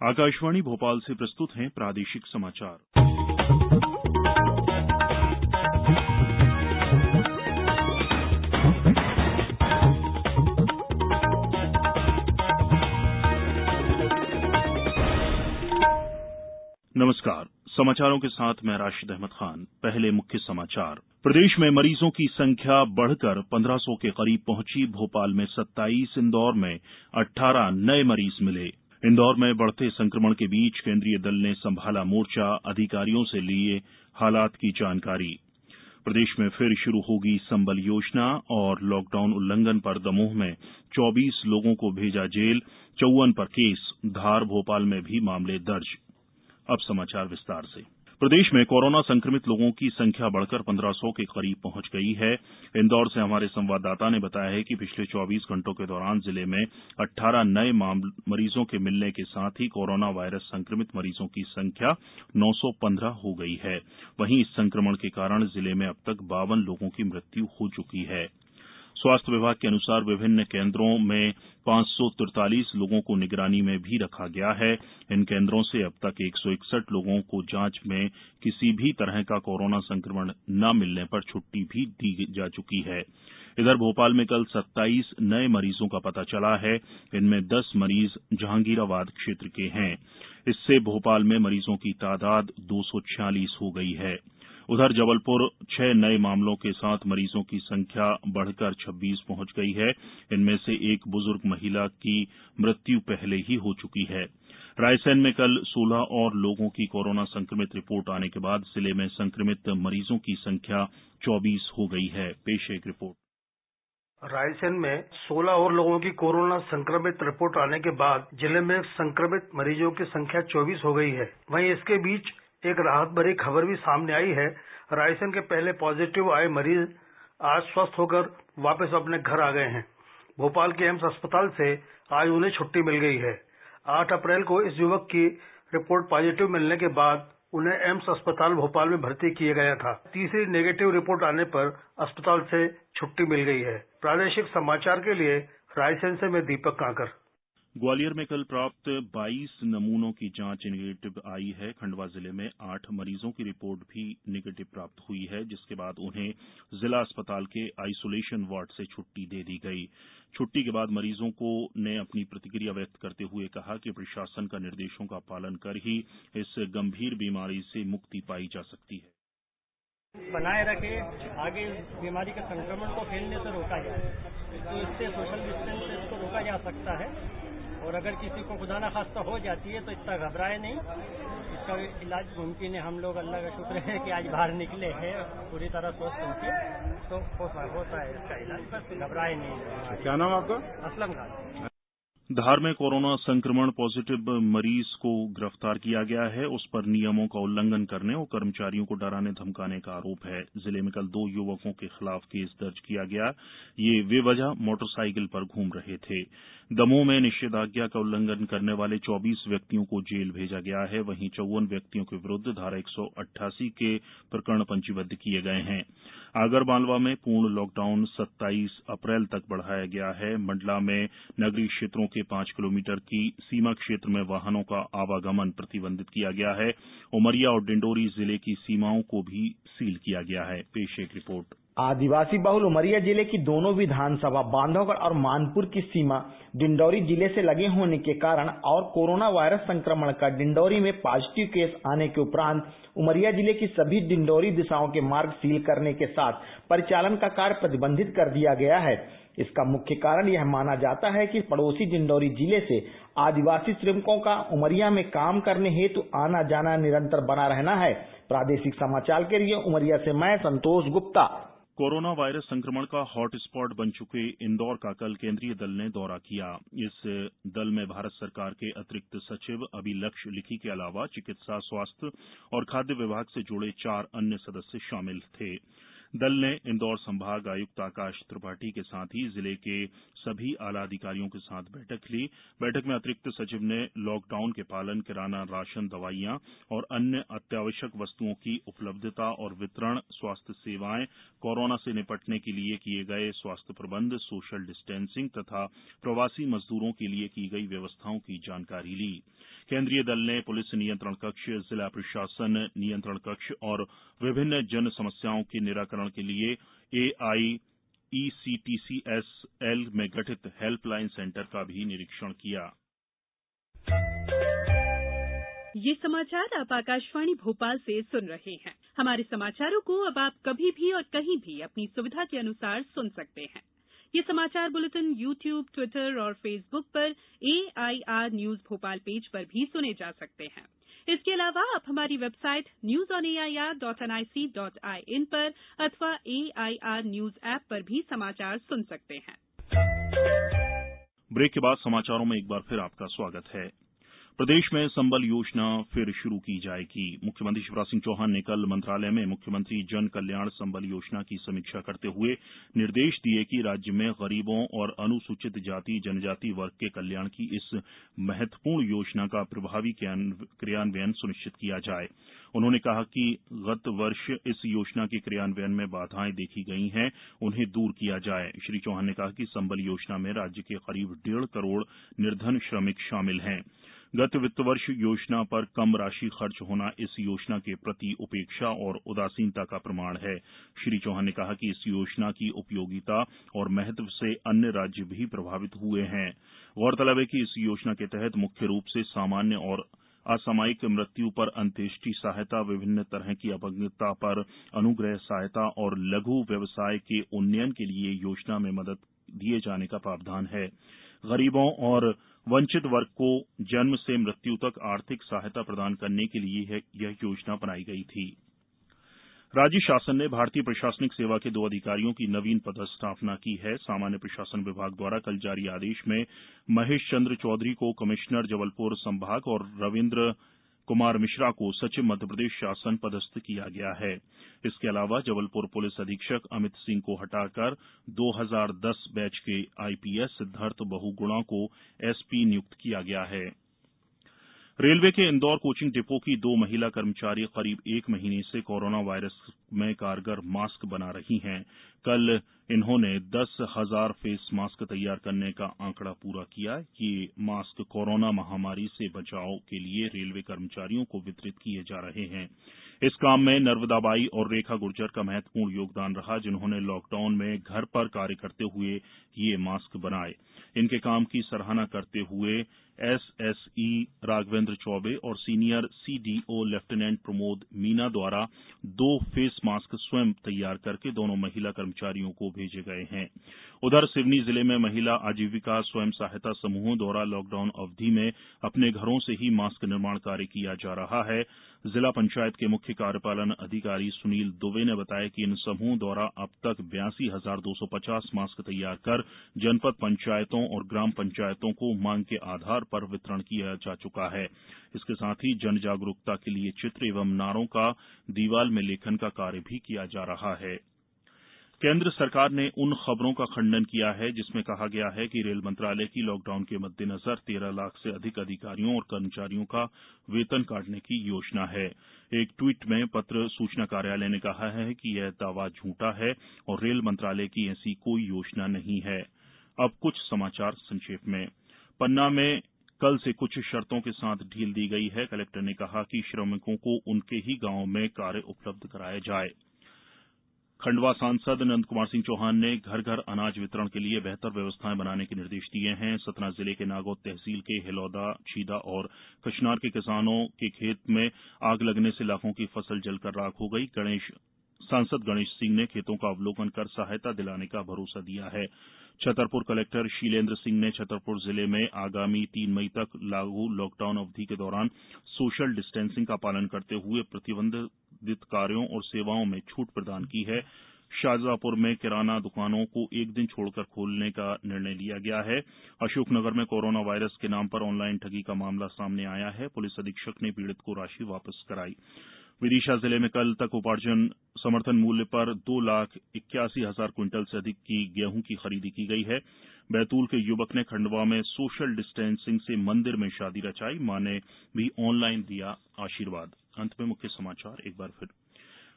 आकाशवाणी भोपाल से प्रस्तुत हैं प्रादेशिक समाचार। नमस्कार, समाचारों के साथ मैं राशिद अहमद खान। पहले मुख्य समाचार। प्रदेश में मरीजों की संख्या बढ़कर 1500 के करीब पहुंची। भोपाल में 27, इंदौर में 18 नए मरीज मिले। इंदौर में बढ़ते संक्रमण के बीच केंद्रीय दल ने संभाला मोर्चा, अधिकारियों से लिए हालात की जानकारी। प्रदेश में फिर शुरू होगी संबल योजना और लॉकडाउन उल्लंघन पर दमोह में 24 लोगों को भेजा जेल, 54 पर केस। धार, भोपाल में भी मामले दर्ज। अब समाचार विस्तार से। प्रदेश में कोरोना संक्रमित लोगों की संख्या बढ़कर 1500 के करीब पहुंच गई है। इंदौर से हमारे संवाददाता ने बताया है कि पिछले 24 घंटों के दौरान जिले में 18 नए मरीजों के मिलने के साथ ही कोरोना वायरस संक्रमित मरीजों की संख्या 915 हो गई है। वहीं इस संक्रमण के कारण जिले में अब तक 52 लोगों की मृत्यु हो चुकी है। स्वास्थ्य विभाग के अनुसार विभिन्न केंद्रों में 543 लोगों को निगरानी में भी रखा गया है। इन केंद्रों से अब तक 161 लोगों को जांच में किसी भी तरह का कोरोना संक्रमण न मिलने पर छुट्टी भी दी जा चुकी है। इधर भोपाल में कल 27 नए मरीजों का पता चला है। इनमें 10 मरीज जहांगीराबाद क्षेत्र के हैं। इससे भोपाल में मरीजों की तादाद 246 हो गई है। उधर जबलपुर 6 नए मामलों के साथ मरीजों की संख्या बढ़कर 26 पहुंच गई है। इनमें से एक बुजुर्ग महिला की मृत्यु पहले ही हो चुकी है। रायसेन में कल 16 और लोगों की कोरोना संक्रमित रिपोर्ट आने के बाद जिले में संक्रमित मरीजों की संख्या 24 हो गई है। पेश है एक रिपोर्ट। रायसेन में 16 और लोगों की कोरोना संक्रमित रिपोर्ट आने के बाद जिले में संक्रमित मरीजों की संख्या 24 हो गई है। वहीं इसके बीच एक राहत भरी खबर भी सामने आई है। रायसेन के पहले पॉजिटिव आए मरीज आज स्वस्थ होकर वापस अपने घर आ गए हैं। भोपाल के एम्स अस्पताल से आज उन्हें छुट्टी मिल गई है। 8 अप्रैल को इस युवक की रिपोर्ट पॉजिटिव मिलने के बाद उन्हें एम्स अस्पताल भोपाल में भर्ती किया गया था। तीसरी नेगेटिव रिपोर्ट आने पर अस्पताल से छुट्टी मिल गई है। प्रादेशिक समाचार के लिए रायसेन से मैं दीपक कांकर। ग्वालियर में कल प्राप्त 22 नमूनों की जांच नेगेटिव आई है। खंडवा जिले में 8 मरीजों की रिपोर्ट भी नेगेटिव प्राप्त हुई है, जिसके बाद उन्हें जिला अस्पताल के आइसोलेशन वार्ड से छुट्टी दे दी गई। छुट्टी के बाद मरीजों ने अपनी प्रतिक्रिया व्यक्त करते हुए कहा कि प्रशासन का निर्देशों का पालन कर ही इस गंभीर बीमारी से मुक्ति पाई जा सकती है। बनाए रखे, आगे बीमारी के संक्रमण को फैलने से रोका जाए, तो इससे सोशल डिस्टेंस को रोका जा सकता है। और अगर किसी को खुदा न खास्ता हो जाती है तो इतना घबराए नहीं, इसका इलाज मुमकिन है। हम लोग अल्लाह का शुक्र है कि आज बाहर निकले हैं पूरी तरह स्वस्थ होके, तो होता है इसका इलाज, बस घबराए नहीं। क्या नाम आपका? असलम खान। धार में कोरोना संक्रमण पॉजिटिव मरीज को गिरफ्तार किया गया है। उस पर नियमों का उल्लंघन करने और कर्मचारियों को डराने धमकाने का आरोप है। जिले में कल 2 युवकों के खिलाफ केस दर्ज किया गया। ये बेवजह मोटरसाइकिल पर घूम रहे थे। दमोह में निषेधाज्ञा का उल्लंघन करने वाले 24 व्यक्तियों को जेल भेजा गया है। वहीं 54 व्यक्तियों के विरुद्ध धारा 188 के प्रकरण पंजीबद्ध किए गए हैं। आगरमालवा में पूर्ण लॉकडाउन 27 अप्रैल तक बढ़ाया गया है। मंडला में नगरीय क्षेत्रों के 5 किलोमीटर की सीमा क्षेत्र में वाहनों का आवागमन प्रतिबंधित किया गया है। उमरिया और डिंडोरी जिले की सीमाओं को भी सील किया गया है। पेश एक रिपोर्ट। आदिवासी बहुल उमरिया जिले की दोनों विधानसभा बांधवगढ़ और मानपुर की सीमा डिंडौरी जिले से लगे होने के कारण और कोरोना वायरस संक्रमण का डिंडौरी में पॉजिटिव केस आने के उपरांत उमरिया जिले की सभी डिंडौरी दिशाओं के मार्ग सील करने के साथ परिचालन का कार्य प्रतिबंधित कर दिया गया है। इसका मुख्य कारण यह माना जाता है कि पड़ोसी डिंडौरी जिले से आदिवासी श्रमिकों का उमरिया में काम करने हेतु आना जाना निरंतर बना रहना है। प्रादेशिक समाचार के लिए उमरिया से मैं संतोष गुप्ता। कोरोना वायरस संक्रमण का हॉटस्पॉट बन चुके इंदौर का कल केंद्रीय दल ने दौरा किया। इस दल में भारत सरकार के अतिरिक्त सचिव अभिलक्ष्य लिखी के अलावा चिकित्सा, स्वास्थ्य और खाद्य विभाग से जुड़े 4 अन्य सदस्य शामिल थे। दल ने इंदौर संभाग आयुक्त आकाश त्रिपाठी के साथ ही जिले के सभी आला अधिकारियों के साथ बैठक ली। बैठक में अतिरिक्त सचिव ने लॉकडाउन के पालन, किराना, राशन, दवाइयां और अन्य अत्यावश्यक वस्तुओं की उपलब्धता और वितरण, स्वास्थ्य सेवाएं, कोरोना से निपटने के लिए किए गए स्वास्थ्य प्रबंध, सोशल डिस्टेंसिंग तथा प्रवासी मजदूरों के लिए की गई व्यवस्थाओं की जानकारी ली। केंद्रीय दल ने पुलिस नियंत्रण कक्ष, जिला प्रशासन नियंत्रण कक्ष और विभिन्न जन समस्याओं के निराकरण के लिए AIECTCSL में गठित हेल्पलाइन सेंटर का भी निरीक्षण किया। ये समाचार आप आकाशवाणी भोपाल से सुन रहे हैं। हमारे समाचारों को अब आप कभी भी और कहीं भी अपनी सुविधा के अनुसार सुन सकते हैं। ये समाचार बुलेटिन YouTube, ट्विटर और फेसबुक पर AIR न्यूज भोपाल पेज पर भी सुने जा सकते हैं। इसके अलावा आप हमारी वेबसाइट newsonair.nic.in पर अथवा AIR न्यूज ऐप पर भी समाचार सुन सकते हैं। ब्रेक के बाद समाचारों में एक बार फिर आपका स्वागत है। प्रदेश में संबल योजना फिर शुरू की जाएगी। मुख्यमंत्री शिवराज सिंह चौहान ने कल मंत्रालय में मुख्यमंत्री जन कल्याण संबल योजना की समीक्षा करते हुए निर्देश दिए कि राज्य में गरीबों और अनुसूचित जाति जनजाति वर्ग के कल्याण की इस महत्वपूर्ण योजना का प्रभावी क्रियान्वयन सुनिश्चित किया जाए। उन्होंने कहा कि गत वर्ष इस योजना के क्रियान्वयन में बाधाएं देखी गई हैं, उन्हें दूर किया जाए। श्री चौहान ने कहा कि संबल योजना में राज्य के करीब 1.5 करोड़ निर्धन श्रमिक शामिल हैं। गत वित्त वर्ष योजना पर कम राशि खर्च होना इस योजना के प्रति उपेक्षा और उदासीनता का प्रमाण है। श्री चौहान ने कहा कि इस योजना की उपयोगिता और महत्व से अन्य राज्य भी प्रभावित हुए हैं। गौरतलब है कि इस योजना के तहत मुख्य रूप से सामान्य और असामयिक मृत्यु पर अंत्येष्टि सहायता, विभिन्न तरह की अपंगता पर अनुग्रह सहायता और लघु व्यवसाय के उन्नयन के लिए योजना में मदद दिए जाने का प्रावधान है। गरीबों और वंचित वर्ग को जन्म से मृत्यु तक आर्थिक सहायता प्रदान करने के लिए यह योजना बनाई गई थी। राज्य शासन ने भारतीय प्रशासनिक सेवा के 2 अधिकारियों की नवीन पदस्थापना की है। सामान्य प्रशासन विभाग द्वारा कल जारी आदेश में महेश चंद्र चौधरी को कमिश्नर जबलपुर संभाग और रविन्द्र कुमार मिश्रा को सचिव मध्यप्रदेश शासन पदस्थ किया गया है। इसके अलावा जबलपुर पुलिस अधीक्षक अमित सिंह को हटाकर 2010 बैच के आईपीएस सिद्धार्थ बहुगुणा को एसपी नियुक्त किया गया है। रेलवे के इंदौर कोचिंग डिपो की 2 महिला कर्मचारी करीब 1 महीने से कोरोना वायरस में कारगर मास्क बना रही हैं। कल इन्होंने 10,000 फेस मास्क तैयार करने का आंकड़ा पूरा किया। ये मास्क कोरोना महामारी से बचाव के लिए रेलवे कर्मचारियों को वितरित किए जा रहे हैं। इस काम में नर्मदाबाई और रेखा गुर्जर का महत्वपूर्ण योगदान रहा, जिन्होंने लॉकडाउन में घर पर कार्य करते हुए ये मास्क बनाए। इनके काम की सराहना करते हुए एसएसई राघवेंद्र चौबे और senior CDO lieutenant Pramod Meena द्वारा 2 फेस मास्क स्वयं तैयार करके दोनों महिला कर्मचारियों को भेजे गए हैं। उधर सिवनी जिले में महिला आजीविका स्वयं सहायता समूहों द्वारा लॉकडाउन अवधि में अपने घरों से ही मास्क निर्माण कार्य किया जा रहा है। जिला पंचायत के मुख्य कार्यपालन अधिकारी सुनील दुबे ने बताया कि इन समूहों द्वारा अब तक 82,250 मास्क तैयार कर जनपद पंचायतों और ग्राम पंचायतों को मांग के आधार पर वितरण किया जा चुका है। इसके साथ ही जन जागरूकता के लिए चित्र एवं नारों का दीवाल में लेखन का कार्य भी किया जा रहा है। केंद्र सरकार ने उन खबरों का खंडन किया है जिसमें कहा गया है कि रेल मंत्रालय की लॉकडाउन के मद्देनजर 13 लाख से अधिक अधिकारियों और कर्मचारियों का वेतन काटने की योजना है। एक ट्वीट में पत्र सूचना कार्यालय ने कहा है कि यह दावा झूठा है और रेल मंत्रालय की ऐसी कोई योजना नहीं है। अब कुछ समाचार संक्षेप में। पन्ना में कल से कुछ शर्तों के साथ ढील दी गई है। कलेक्टर ने कहा कि श्रमिकों को उनके ही गांव में कार्य उपलब्ध कराया जाए। खंडवा सांसद नंद कुमार सिंह चौहान ने घर घर अनाज वितरण के लिए बेहतर व्यवस्थाएं बनाने के निर्देश दिए हैं। सतना जिले के नागौद तहसील के हिलौदा, छीदा और कचनार के किसानों के खेत में आग लगने से लाखों की फसल जलकर राख हो गई। सांसद गणेश सिंह ने खेतों का अवलोकन कर सहायता दिलाने का भरोसा दिया है। छतरपुर कलेक्टर शीलेंद्र सिंह ने छतरपुर जिले में आगामी 3 मई तक लागू लॉकडाउन अवधि के दौरान सोशल डिस्टेंसिंग का पालन करते हुए प्रतिबंधित कार्यों और सेवाओं में छूट प्रदान की है। शाहजहांपुर में किराना दुकानों को एक दिन छोड़कर खोलने का निर्णय लिया गया है। अशोकनगर में कोरोना वायरस के नाम पर ऑनलाइन ठगी का मामला सामने आया है। पुलिस अधीक्षक ने पीड़ित को राशि वापस कराई। विदिशा जिले में कल तक उपार्जन समर्थन मूल्य पर 2,81,000 क्विंटल से अधिक की गेहूं की खरीदी की गई है। बैतूल के युवक ने खंडवा में सोशल डिस्टेंसिंग से मंदिर में शादी रचाई। मां ने भी ऑनलाइन दिया आशीर्वाद। अंत में मुख्य समाचार एक बार फिर।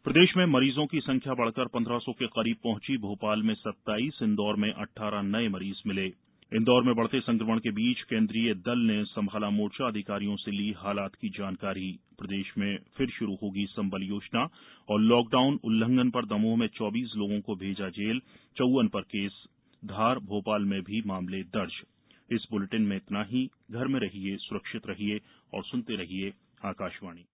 प्रदेश में मरीजों की संख्या बढ़कर 1,500 के करीब पहुंची। भोपाल में 27, इंदौर में 18 नए मरीज मिले। इंदौर में बढ़ते संक्रमण के बीच केंद्रीय दल ने संभाला मोर्चा, अधिकारियों से ली हालात की जानकारी। प्रदेश में फिर शुरू होगी संबल योजना और लॉकडाउन उल्लंघन पर दमोह में 24 लोगों को भेजा जेल, 54 पर केस। धार, भोपाल में भी मामले दर्ज। इस बुलेटिन में इतना ही। घर में रहिए, सुरक्षित रहिए और सुनते रहिए आकाशवाणी।